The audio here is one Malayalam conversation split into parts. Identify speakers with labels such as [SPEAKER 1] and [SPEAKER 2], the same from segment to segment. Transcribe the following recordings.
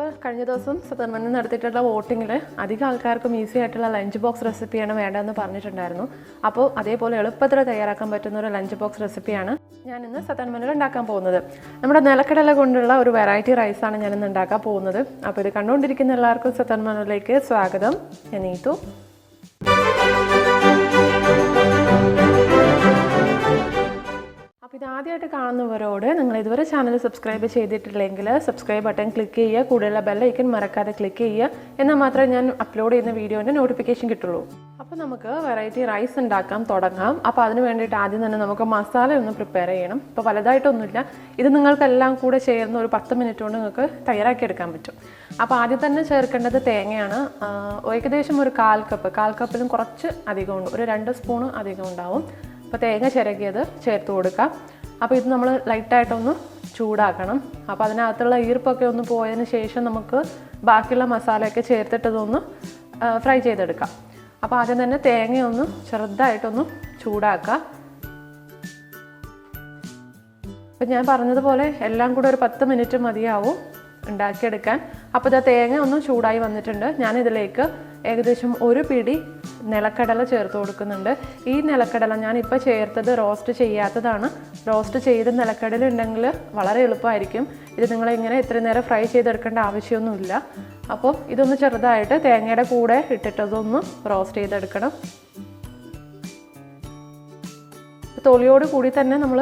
[SPEAKER 1] അപ്പോൾ കഴിഞ്ഞ ദിവസം സതർമനിൽ നടത്തിയിട്ടുള്ള വോട്ടിങ്ങിൽ അധികം ആൾക്കാർക്കും ഈസി ആയിട്ടുള്ള ലഞ്ച് ബോക്സ് റെസിപ്പിയാണ് വേണ്ടതെന്ന് പറഞ്ഞിട്ടുണ്ടായിരുന്നു. അപ്പോൾ അതേപോലെ എളുപ്പത്തിൽ തയ്യാറാക്കാൻ പറ്റുന്ന ഒരു ലഞ്ച് ബോക്സ് റെസിപ്പിയാണ് ഞാൻ ഇന്ന് സതർമനിൽ ഉണ്ടാക്കാൻ പോകുന്നത്. നമ്മുടെ നിലക്കടല കൊണ്ടുള്ള ഒരു വെറൈറ്റി റൈസാണ് ഞാനിന്ന് ഉണ്ടാക്കാൻ പോകുന്നത്. അപ്പോൾ ഇത് കണ്ടുകൊണ്ടിരിക്കുന്ന എല്ലാവർക്കും സതർമനിലേക്ക് സ്വാഗതം. ഞാൻ നീതു. അപ്പോൾ ഇതാദ്യമായിട്ട് കാണുന്നവരോട് നിങ്ങൾ ഇതുവരെ ചാനൽ സബ്സ്ക്രൈബ് ചെയ്തിട്ടില്ലെങ്കിൽ സബ്സ്ക്രൈബ് ബട്ടൺ ക്ലിക്ക് ചെയ്യുക, കൂടെയുള്ള ബെല്ലൈക്കൺ മറക്കാതെ ക്ലിക്ക് ചെയ്യുക. എന്നാൽ മാത്രമേ ഞാൻ അപ്ലോഡ് ചെയ്യുന്ന വീഡിയോൻ്റെ നോട്ടിഫിക്കേഷൻ കിട്ടുള്ളൂ. അപ്പോൾ നമുക്ക് വെറൈറ്റി റൈസ് ഉണ്ടാക്കാൻ തുടങ്ങാം. അപ്പോൾ അതിന് വേണ്ടിയിട്ട് ആദ്യം തന്നെ നമുക്ക് മസാല ഒന്ന് പ്രിപ്പയർ ചെയ്യണം. ഇപ്പോൾ വലുതായിട്ടൊന്നുമില്ല, ഇത് നിങ്ങൾക്കെല്ലാം കൂടെ ചേർന്ന് ഒരു 10 മിനിറ്റ് കൊണ്ട് നിങ്ങൾക്ക് തയ്യാറാക്കിയെടുക്കാൻ പറ്റും. അപ്പോൾ ആദ്യം തന്നെ ചേർക്കേണ്ടത് തേങ്ങയാണ്. ഏകദേശം ഒരു 1/4 കപ്പിലും കുറച്ച് അധികമുണ്ട്, ഒരു 2 സ്പൂൺ അധികം ഉണ്ടാവും. അപ്പോൾ തേങ്ങ ചിരകിയത് ചേർത്ത് കൊടുക്കാം. അപ്പോൾ ഇത് നമ്മൾ ലൈറ്റായിട്ടൊന്ന് ചൂടാക്കണം. അപ്പോൾ അതിനകത്തുള്ള ഈർപ്പൊക്കെ ഒന്ന് പോയതിന് ശേഷം നമുക്ക് ബാക്കിയുള്ള മസാലയൊക്കെ ചേർത്തിട്ടതൊന്ന് ഫ്രൈ ചെയ്തെടുക്കാം. അപ്പോൾ ആദ്യം തന്നെ തേങ്ങയൊന്ന് ചെറുതായിട്ടൊന്ന് ചൂടാക്കുക. അപ്പം ഞാൻ പറഞ്ഞതുപോലെ എല്ലാം കൂടെ ഒരു 10 മിനിറ്റ് മതിയാവും ഉണ്ടാക്കിയെടുക്കാൻ. അപ്പോൾ ഇത് തേങ്ങ ഒന്ന് ചൂടായി വന്നിട്ടുണ്ട്. ഞാനിതിലേക്ക് ഏകദേശം ഒരു പിടി നിലക്കടല ചേർത്ത് കൊടുക്കുന്നുണ്ട്. ഈ നിലക്കടല ഞാനിപ്പോൾ ചേർത്തത് റോസ്റ്റ് ചെയ്യാത്തതാണ്. റോസ്റ്റ് ചെയ്ത് നിലക്കടല ഉണ്ടെങ്കിൽ വളരെ എളുപ്പമായിരിക്കും. ഇത് നിങ്ങളിങ്ങനെ ഇത്രയും നേരം ഫ്രൈ ചെയ്തെടുക്കേണ്ട ആവശ്യമൊന്നുമില്ല. അപ്പോൾ ഇതൊന്ന് ചെറുതായിട്ട് തേങ്ങയുടെ കൂടെ ഇട്ടിട്ടതൊന്ന് റോസ്റ്റ് ചെയ്തെടുക്കണം. തൊലിയോട് കൂടി തന്നെ നമ്മൾ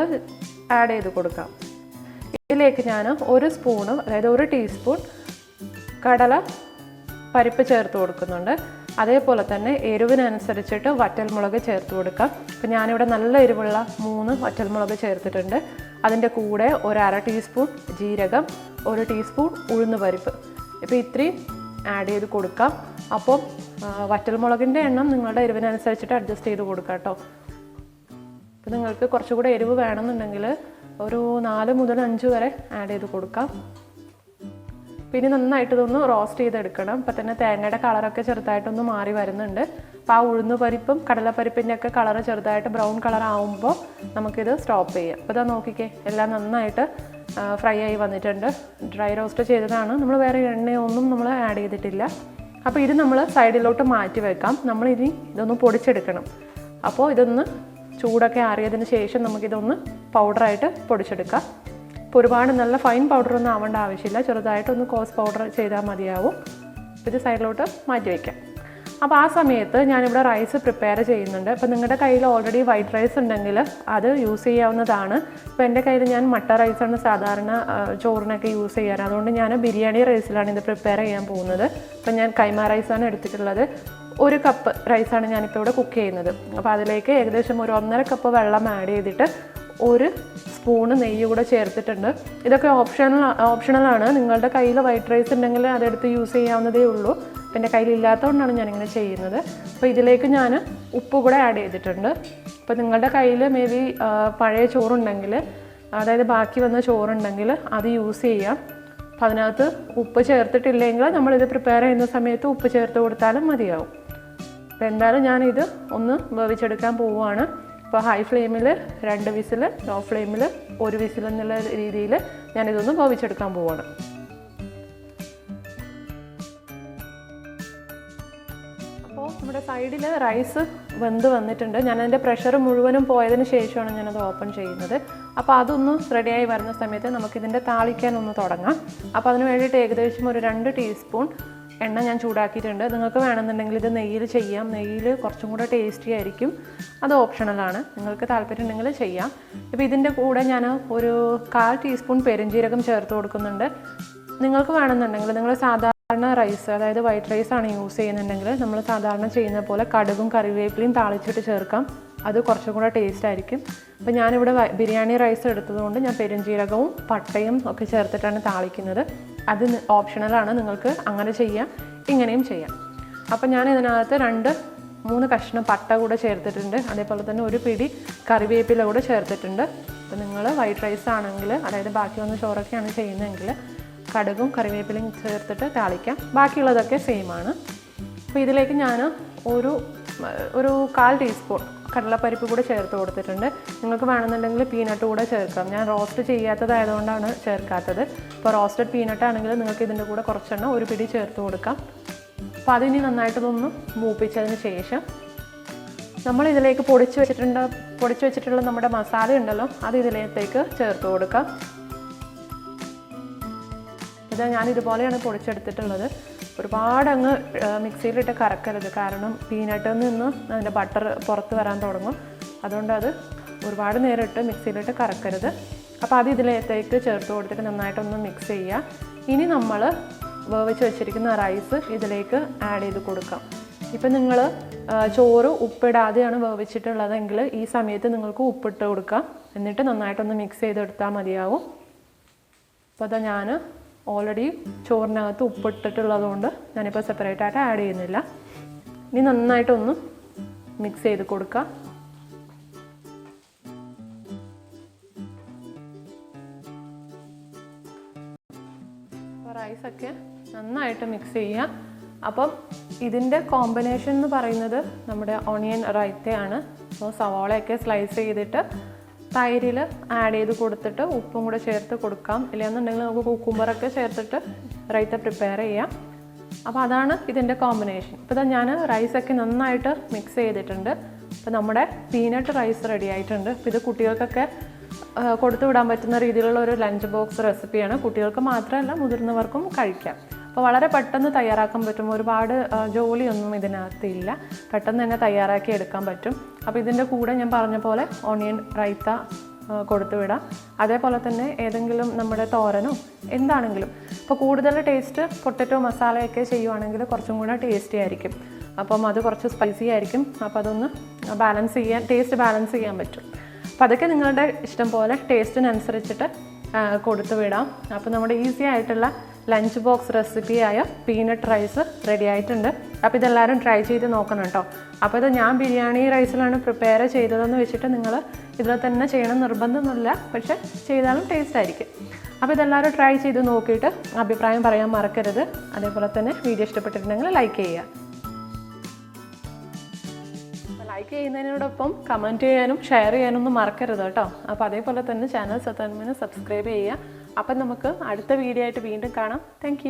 [SPEAKER 1] ആഡ് ചെയ്ത് കൊടുക്കാം. ഇതിലേക്ക് ഞാൻ 1 സ്പൂണ്, അതായത് 1 ടീസ്പൂൺ കടല പരിപ്പ് ചേർത്ത് കൊടുക്കുന്നുണ്ട്. അതേപോലെ തന്നെ എരിവിനനുസരിച്ചിട്ട് വറ്റൽമുളക് ചേർത്ത് കൊടുക്കാം. അപ്പം ഞാനിവിടെ നല്ല എരിവുള്ള 3 വറ്റൽമുളക് ചേർത്തിട്ടുണ്ട്. അതിൻ്റെ കൂടെ 1/2 ടീസ്പൂൺ ജീരകം, 1 ടീസ്പൂൺ ഉഴുന്ന് പരിപ്പ്, ഇപ്പോൾ ഇത്രയും ആഡ് ചെയ്ത് കൊടുക്കാം. അപ്പോൾ വറ്റൽമുളകിൻ്റെ എണ്ണം നിങ്ങളുടെ എരിവിനനുസരിച്ചിട്ട് അഡ്ജസ്റ്റ് ചെയ്ത് കൊടുക്കാം കേട്ടോ. അപ്പോൾ നിങ്ങൾക്ക് കുറച്ചുകൂടെ എരിവ് വേണമെന്നുണ്ടെങ്കിൽ ഒരു 4 മുതൽ 5 വരെ ആഡ് ചെയ്ത് കൊടുക്കാം. പിന്നെ നന്നായിട്ട് ഇതൊന്ന് റോസ്റ്റ് ചെയ്തെടുക്കണം. ഇപ്പം തന്നെ തേങ്ങയുടെ കളറൊക്കെ ചെറുതായിട്ടൊന്ന് മാറി വരുന്നുണ്ട്. അപ്പോൾ ആ ഉഴുന്ന് പരിപ്പും കടലപ്പരിപ്പിൻ്റെ ഒക്കെ കളറ് ചെറുതായിട്ട് ബ്രൗൺ കളർ ആകുമ്പോൾ നമുക്കിത് സ്റ്റോപ്പ് ചെയ്യാം. അപ്പോൾ ഇതാ നോക്കിക്കേ, എല്ലാം നന്നായിട്ട് ഫ്രൈ ആയി വന്നിട്ടുണ്ട്. ഡ്രൈ റോസ്റ്റ് ചെയ്തതാണ്, നമ്മൾ വേറെ എണ്ണയൊന്നും നമ്മൾ ആഡ് ചെയ്തിട്ടില്ല. അപ്പോൾ ഇത് നമ്മൾ സൈഡിലോട്ട് മാറ്റി വെക്കാം. നമ്മളിനി ഇതൊന്ന് പൊടിച്ചെടുക്കണം. അപ്പോൾ ഇതൊന്ന് ചൂടൊക്കെ ആറിയതിന് ശേഷം നമുക്കിതൊന്ന് പൗഡറായിട്ട് പൊടിച്ചെടുക്കാം. ഇപ്പോൾ ഒരുപാട് നല്ല ഫൈൻ പൗഡറൊന്നും ആവേണ്ട ആവശ്യമില്ല, ചെറുതായിട്ടൊന്ന് കോസ് പൗഡർ ചെയ്താൽ മതിയാവും. ഇത് സൈഡിലോട്ട് മാറ്റി വയ്ക്കാം. അപ്പോൾ ആ സമയത്ത് ഞാനിവിടെ റൈസ് പ്രിപ്പയർ ചെയ്യുന്നുണ്ട്. അപ്പോൾ നിങ്ങളുടെ കയ്യിൽ ഓൾറെഡി വൈറ്റ് റൈസ് ഉണ്ടെങ്കിൽ അത് യൂസ് ചെയ്യാവുന്നതാണ്. ഇപ്പോൾ എൻ്റെ കയ്യിൽ ഞാൻ മട്ട റൈസാണ് സാധാരണ ചോറിനൊക്കെ യൂസ് ചെയ്യാറ്. അതുകൊണ്ട് ഞാൻ ബിരിയാണി റൈസിലാണ് ഇത് പ്രിപ്പയർ ചെയ്യാൻ പോകുന്നത്. അപ്പോൾ ഞാൻ കൈമ റൈസാണ് എടുത്തിട്ടുള്ളത്. 1 കപ്പ് റൈസാണ് ഞാനിപ്പോൾ ഇവിടെ കുക്ക് ചെയ്യുന്നത്. അപ്പോൾ അതിലേക്ക് ഏകദേശം ഒരു 1.5 കപ്പ് വെള്ളം ആഡ് ചെയ്തിട്ട് 1 സ്പൂണ് നെയ്യ് കൂടെ ചേർത്തിട്ടുണ്ട്. ഇതൊക്കെ ഓപ്ഷണലാണ്. നിങ്ങളുടെ കയ്യിൽ വൈറ്റ് റൈസ് ഉണ്ടെങ്കിൽ അതെടുത്ത് യൂസ് ചെയ്യാവുന്നതേ ഉള്ളൂ. എൻ്റെ കയ്യിലില്ലാത്തതുകൊണ്ടാണ് ഞാനിങ്ങനെ ചെയ്യുന്നത്. അപ്പോൾ ഇതിലേക്ക് ഞാൻ ഉപ്പ് കൂടെ ആഡ് ചെയ്തിട്ടുണ്ട്. അപ്പോൾ നിങ്ങളുടെ കയ്യിൽ മേ ബി പഴയ ചോറുണ്ടെങ്കിൽ, അതായത് ബാക്കി വന്ന ചോറുണ്ടെങ്കിൽ അത് യൂസ് ചെയ്യാം. അപ്പോൾ അതിനകത്ത് ഉപ്പ് ചേർത്തിട്ടില്ലെങ്കിൽ നമ്മളിത് പ്രിപ്പയർ ചെയ്യുന്ന സമയത്ത് ഉപ്പ് ചേർത്ത് കൊടുത്താലും മതിയാവും. അപ്പോൾ എന്തായാലും ഞാനിത് ഒന്ന് വേവിച്ചെടുക്കാൻ പോവുകയാണ്. അപ്പോൾ ഹൈ ഫ്ലെയിമിൽ 2 വിസിൽ, ലോ ഫ്ലെയിമിൽ 1 വിസിൽ എന്നുള്ള രീതിയിൽ ഞാനിതൊന്ന് വേവിച്ചെടുക്കാൻ പോവുകയാണ്. അപ്പോൾ നമ്മുടെ സൈഡിൽ റൈസ് വെന്ത് വന്നിട്ടുണ്ട്. ഞാനതിൻ്റെ പ്രഷർ മുഴുവനും പോയതിന് ശേഷമാണ് ഞാനത് ഓപ്പൺ ചെയ്യുന്നത്. അപ്പോൾ അതൊന്ന് റെഡിയായി വരുന്ന സമയത്ത് നമുക്കിതിൻ്റെ താളിക്കാനൊന്ന് തുടങ്ങാം. അപ്പോൾ അതിന് വേണ്ടിയിട്ട് ഏകദേശം ഒരു 2 ടീസ്പൂൺ എണ്ണ ഞാൻ ചൂടാക്കിയിട്ടുണ്ട്. നിങ്ങൾക്ക് വേണമെന്നുണ്ടെങ്കിൽ ഇത് നെയ്യിൽ ചെയ്യാം. നെയ്യിൽ കുറച്ചും കൂടെ ടേസ്റ്റി ആയിരിക്കും. അത് ഓപ്ഷണലാണ്, നിങ്ങൾക്ക് താല്പര്യം ഉണ്ടെങ്കിൽ ചെയ്യാം. ഇപ്പോൾ ഇതിൻ്റെ കൂടെ ഞാൻ ഒരു 1/4 ടീസ്പൂൺ പെരുംജീരകം ചേർത്ത് കൊടുക്കുന്നുണ്ട്. നിങ്ങൾക്ക് വേണമെന്നുണ്ടെങ്കിൽ നിങ്ങൾ സാധാരണ റൈസ്, അതായത് വൈറ്റ് റൈസാണ് യൂസ് ചെയ്യുന്നുണ്ടെങ്കിൽ നമ്മൾ സാധാരണ ചെയ്യുന്ന പോലെ കടുകും കറിവേപ്പിലയും താളിച്ചിട്ട് ചേർക്കാം. അത് കുറച്ചും കൂടെ ടേസ്റ്റ് ആയിരിക്കും. അപ്പോൾ ഞാനിവിടെ ബിരിയാണി റൈസ് എടുത്തതുകൊണ്ട് ഞാൻ പെരുംജീരകവും പട്ടയും ഒക്കെ ചേർത്തിട്ടാണ് താളിക്കുന്നത്. അത് ഓപ്ഷണലാണ്, നിങ്ങൾക്ക് അങ്ങനെ ചെയ്യാം, ഇങ്ങനെയും ചെയ്യാം. അപ്പോൾ ഞാൻ ഇതിനകത്ത് 2-3 കഷ്ണം പട്ട കൂടെ ചേർത്തിട്ടുണ്ട്. അതേപോലെ തന്നെ 1 പിടി കറിവേപ്പില കൂടെ ചേർത്തിട്ടുണ്ട്. അപ്പോൾ നിങ്ങൾ വൈറ്റ് റൈസ് ആണെങ്കിൽ, അതായത് ബാക്കി വന്ന ചോറൊക്കെയാണ് ചെയ്യുന്നതെങ്കിൽ കടുകും കറിവേപ്പിലയും ചേർത്തിട്ട് താളിക്കാം. ബാക്കിയുള്ളതൊക്കെ സെയിം ആണ്. അപ്പോൾ ഇതിലേക്ക് ഞാൻ ഒരു 1/4 ടീസ്പൂൺ, കടലപ്പരിപ്പ് കൂടെ ചേർത്ത് കൊടുത്തിട്ടുണ്ട്. നിങ്ങൾക്ക് വേണമെന്നുണ്ടെങ്കിൽ പീനട്ട് കൂടെ ചേർക്കാം. ഞാൻ റോസ്റ്റ് ചെയ്യാത്തതായതുകൊണ്ടാണ് ചേർക്കാത്തത്. ഇപ്പോൾ റോസ്റ്റഡ് പീനട്ട് ആണെങ്കിൽ നിങ്ങൾക്ക് ഇതിൻ്റെ കൂടെ കുറച്ചെണ്ണം ഒരു പിടി ചേർത്ത് കൊടുക്കാം. അപ്പോൾ അതിനി നന്നായിട്ടൊന്ന് മൂപ്പിച്ചതിന് ശേഷം നമ്മൾ ഇതിലേക്ക് പൊടിച്ച് വെച്ചിട്ടുള്ള നമ്മുടെ മസാല ഉണ്ടല്ലോ, അത് ഇതിലേക്ക് ചേർത്ത് കൊടുക്കാം. ഇത് ഞാൻ ഇതുപോലെയാണ് പൊടിച്ചെടുത്തിട്ടുള്ളത്. ഒരുപാട് അങ്ങ് മിക്സിയിലിട്ട് കറക്കരുത്, കാരണം പീനട്ടിൽ നിന്ന് അതിൻ്റെ ബട്ടർ പുറത്ത് വരാൻ തുടങ്ങും. അതുകൊണ്ട് അത് ഒരുപാട് നേരം ഇട്ട് മിക്സിയിലിട്ട് കറക്കരുത്. അപ്പോൾ അത് ഇതിലേക്ക് ചേർത്ത് കൊടുത്തിട്ട് നന്നായിട്ടൊന്ന് മിക്സ് ചെയ്യുക. ഇനി നമ്മൾ വേവിച്ച് വെച്ചിരിക്കുന്ന റൈസ് ഇതിലേക്ക് ആഡ് ചെയ്ത് കൊടുക്കാം. ഇപ്പം നിങ്ങൾ ചോറ് ഉപ്പിടാതെയാണ് വേവിച്ചിട്ടുള്ളതെങ്കിൽ ഈ സമയത്ത് നിങ്ങൾക്ക് ഉപ്പിട്ട് കൊടുക്കാം. എന്നിട്ട് നന്നായിട്ടൊന്ന് മിക്സ് ചെയ്തെടുത്താൽ മതിയാവും. അപ്പോൾ അതാ ഞാൻ ഓൾറെഡി ചോറിനകത്ത് ഉപ്പിട്ടിട്ടുള്ളത് കൊണ്ട് ഞാനിപ്പോൾ സെപ്പറേറ്റ് ആയിട്ട് ആഡ് ചെയ്യുന്നില്ല. ഇനി നന്നായിട്ടൊന്ന് മിക്സ് ചെയ്ത് കൊടുക്കുക. അപ്പോൾ റൈസൊക്കെ നന്നായിട്ട് മിക്സ് ചെയ്യുക. അപ്പം ഇതിൻ്റെ കോമ്പിനേഷൻ എന്ന് പറയുന്നത് നമ്മുടെ ഓണിയൻ റൈത്തയാണ്. സോ സവാളയൊക്കെ സ്ലൈസ് ചെയ്തിട്ട് തൈരിൽ ആഡ് ചെയ്ത് കൊടുത്തിട്ട് ഉപ്പും കൂടെ ചേർത്ത് കൊടുക്കാം. ഇല്ലയെന്നുണ്ടെങ്കിൽ നമുക്ക് കുക്കുംബറൊക്കെ ചേർത്തിട്ട് റൈത്ത പ്രിപ്പയർ ചെയ്യാം. അപ്പോൾ അതാണ് ഇതിൻ്റെ കോമ്പിനേഷൻ. ഇപ്പോൾ ഇതാ ഞാൻ റൈസൊക്കെ നന്നായിട്ട് മിക്സ് ചെയ്തിട്ടുണ്ട്. അപ്പോൾ നമ്മുടെ പീനട്ട് റൈസ് റെഡി ആയിട്ടുണ്ട്. അപ്പോൾ ഇത് കുട്ടികൾക്കൊക്കെ കൊടുത്തു വിടാൻ പറ്റുന്ന രീതിയിലുള്ള ഒരു ലഞ്ച് ബോക്സ് റെസിപ്പിയാണ്. കുട്ടികൾക്ക് മാത്രമല്ല മുതിർന്നവർക്കും കഴിക്കാം. അപ്പോൾ വളരെ പെട്ടെന്ന് തയ്യാറാക്കാൻ പറ്റും. ഒരുപാട് ജോലിയൊന്നും ഇതിനകത്തില്ല, പെട്ടെന്ന് തന്നെ തയ്യാറാക്കി എടുക്കാൻ പറ്റും. അപ്പോൾ ഇതിൻ്റെ കൂടെ ഞാൻ പറഞ്ഞ പോലെ ഓണിയൻ റൈത്ത കൊടുത്തു വിടാം. അതേപോലെ തന്നെ ഏതെങ്കിലും നമ്മുടെ തോരനോ എന്താണെങ്കിലും. ഇപ്പോൾ കൂടുതൽ ടേസ്റ്റ് പൊട്ടറ്റോ മസാലയൊക്കെ ചെയ്യുവാണെങ്കിൽ കുറച്ചും കൂടെ ടേസ്റ്റി ആയിരിക്കും. അപ്പം അത് കുറച്ച് സ്പൈസി ആയിരിക്കും. അപ്പോൾ അതൊന്ന് ടേസ്റ്റ് ബാലൻസ് ചെയ്യാൻ പറ്റും. അപ്പോൾ അതൊക്കെ നിങ്ങളുടെ ഇഷ്ടം പോലെ ടേസ്റ്റിനനുസരിച്ചിട്ട് കൊടുത്തു വിടാം. അപ്പോൾ നമ്മുടെ ഈസി ആയിട്ടുള്ള ലഞ്ച് ബോക്സ് റെസിപ്പിയായ പീനട്ട് റൈസ് റെഡി ആയിട്ടുണ്ട്. അപ്പോൾ ഇതെല്ലാവരും ട്രൈ ചെയ്ത് നോക്കണം കേട്ടോ. അപ്പോൾ ഇത് ഞാൻ ബിരിയാണി റൈസിലാണ് പ്രിപ്പയർ ചെയ്തതെന്ന് വെച്ചിട്ട് നിങ്ങൾ ഇതിൽ തന്നെ ചെയ്യണം നിർബന്ധമൊന്നുമില്ല, പക്ഷേ ചെയ്താലും ടേസ്റ്റ് ആയിരിക്കും. അപ്പോൾ ഇതെല്ലാവരും ട്രൈ ചെയ്ത് നോക്കിയിട്ട് അഭിപ്രായം പറയാൻ മറക്കരുത്. അതേപോലെ തന്നെ വീഡിയോ ഇഷ്ടപ്പെട്ടിട്ടുണ്ടെങ്കിൽ ലൈക്ക് ചെയ്യുക. ലൈക്ക് ചെയ്യുന്നതിനോടൊപ്പം കമൻറ്റ് ചെയ്യാനും ഷെയർ ചെയ്യാനൊന്നും മറക്കരുത് കേട്ടോ. അപ്പോൾ അതേപോലെ തന്നെ ചാനൽ സബ്സ്ക്രൈബ് ചെയ്യുക. അപ്പം നമുക്ക് അടുത്ത വീഡിയോ ആയിട്ട് വീണ്ടും കാണാം. താങ്ക്